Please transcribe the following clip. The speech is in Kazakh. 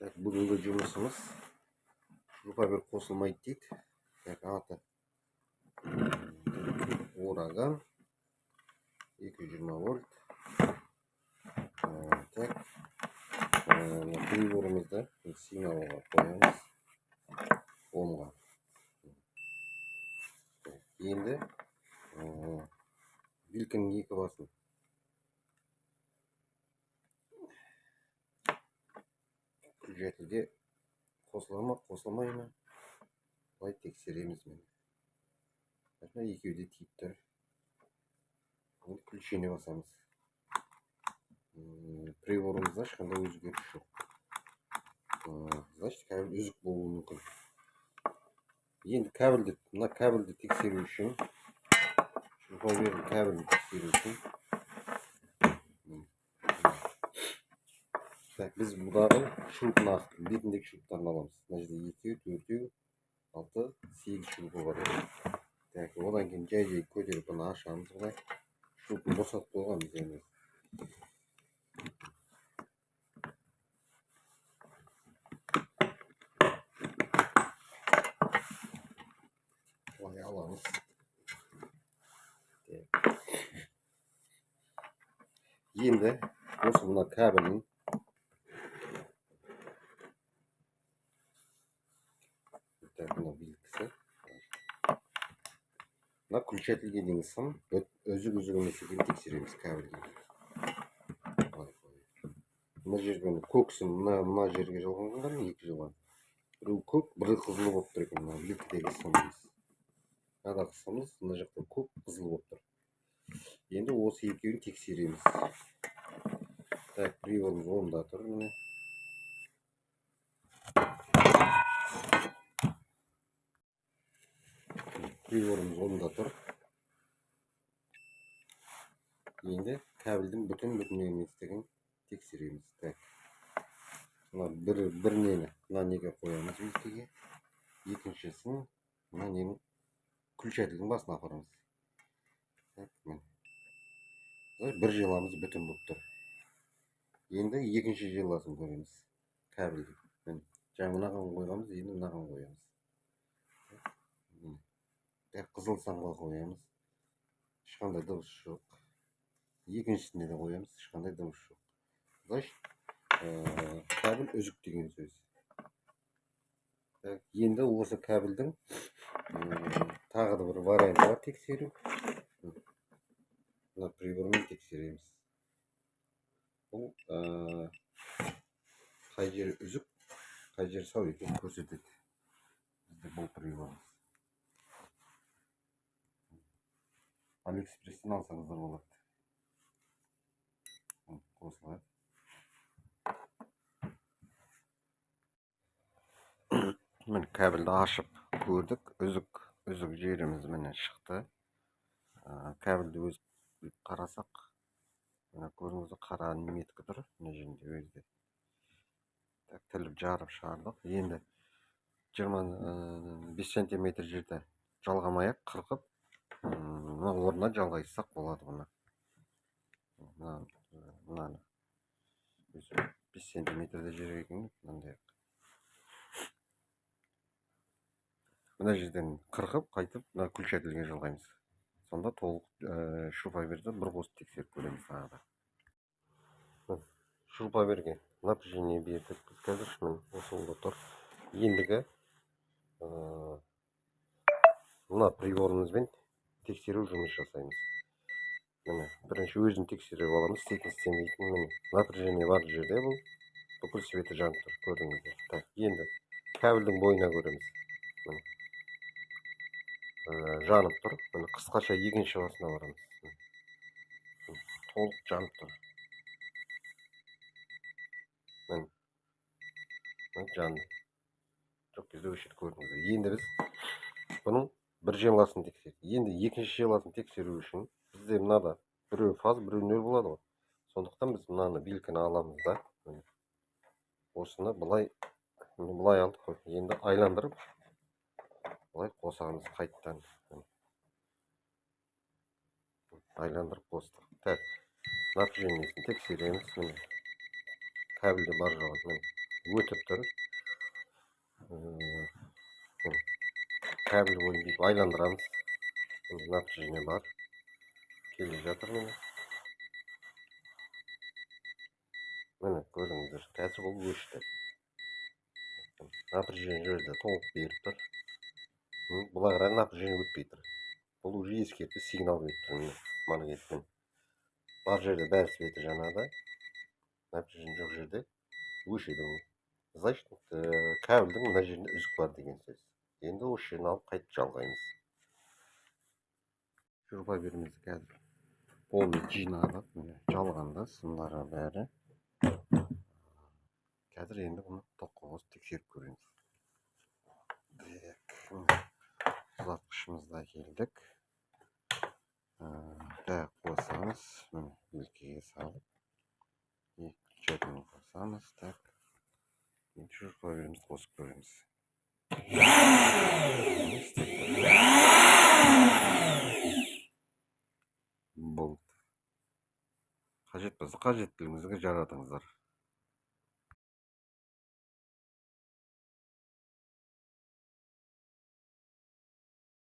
Бүгінгі жұмысымыз шурупабер қосылмайды дейді. Аты Ураган 220 вольт. Приборымызды сигналға қоямыз. Омға. Енді вилканың екі басын күлжәтілге қосыла ма, қосылмай ма? Былай тексереміз. Екеуі де тиіп тұр. Күлшені басамыз. Приборымызда ешқандай өзгеріс жоқ. Значит, кабель үзік болуы мүмкін. Енді мына кабельді тексеру үшін, шурупабердің кабельді тексеру үшін, біз бұдағы шурупын бетіндегі шуруптарын аламыз. Мына жерде 2, 4, 6, 8 шурупы бар. Одан кейін жай көтеріп бұны ашамыз. Бұлай шурупын босатып қойғанбыз енді. Бұлай аламыз. Енді осы мына кабелін мына күлшәтілге дейін сым үзік емес екенін тексереміз кабельге. Мына жерден көк сым мына жерге жалғанған, екі жалған. Біреу көк, бірі қызыл болып тұр екен. Мына вилкідегі сымымыз. Мынадағы сымымыз мына жақта көк, қызыл болып тұр. Енді осы екеуін тексереміз. Приборымыз онда тұр. Приборымыз онда тұр. Енді кабельдің бүтін еместігін тексереміз. Бір нені мына неге қоямыз вилкеге. Екіншісін мына ненің күлшәтілдің басына апарамыз. Бір желамыз бүтін болып тұр. Енді екінші желасын көреміз кабельдің. Жаңа мынаған қойғанбыз, енді мынаған қоямыз. Қызыл самға қоямыз. Ешқандай дыбыс жоқ. Екіншісіне де қоямыз. Ешқандай дыбыс жоқ. Значит, кабель үзік деген сөз. Енді осы кабельдің тағы да бір варианты бар тексеру. Мына прибормен тексереміз. Бұл қай жері үзік, қай жері сау екенін көрсетеді. Бізде бұл приборымыз. Алиэкспресстен алсаңыздар болады. Қосылады. Міне кабельді ашып көрдік. Үзік жеріміз міне шықты. Кабельді өзіп қарасақ, мына көріңізді қара неметкі тұр. Мына жерінде өзде. Тіліп жарып шығардық. Енді 25 сантиметр жерде жалғамай-ақ қырқып, мына орнына жалғайсақ болады бұны. Мынаны 5 сантиметрде жер екен, мынандай. Мына жерден қырқып, қайтып, мына күлшәтілге жалғаймыз. Сонда толық шурупаберді бір қосып тексеріп көреміз тағы да. Шурупаберге напряжение бердік. Қазір осы олда тұр. Ендігі мына приборымызбен тексеру жұмыс жасаймыз. Міне, бірінші өзін тексеріп аламыз, істемейтін. Міне, напряжение бар жерде бұл. Бүкіл светі жанып тұр, көрдіңіздер. Енді кабельдің бойына көреміз. Жанып тұр. Міне, қысқаша екінші басына барамыз. Толық жанып тұр. Міне, жанды. Жоқ кезде өшеді, көрдіңіздер. Енді біз бұның бір желасын тексердік. Енді екінші желасын тексеру үшін бізде мынада біреу фаз, біреу нөл болады ғой. Сондықтан біз мынаны вилканы аламыз да. Осыны былай алдық. Енді айландырып, былай қосамыз қайттан. Айландырып қостық. Напряжениесін тексереміз. Кабельде бар жоғы. өтіп тұр. Кабель бойынша айландырамыз. Напряжение бар. Келе жатыр міне. Міне көріңіздер, қазір бұл өшті. Напряжение жерде толық беріп тұр. Бұлай қарай напряжение өтпей тұр. Бұл уже ескерту сигнал беріп тұр. Магнитпен. Бар жерде бәрі светі жанады. Напряжение жоқ жерде өшеді. Значит, кабельдің мына жерінде үзік бар деген сөз. Енді осы жерін алып қайтып жалғаймыз. Жүріп береміз қазір. Полный жинадық. Жалғанда сымдары бәрі. Қазір енді бұны тоқығыз тексеріп көреміз. Ұзатқышымызда келдік. Қосамыз. Өлкеге салып. Включателін қосамыз. Енді жүріп береміз, қосып көреміз. Болды. Қажет болса қажеттілігіңізге жаратыңыздар.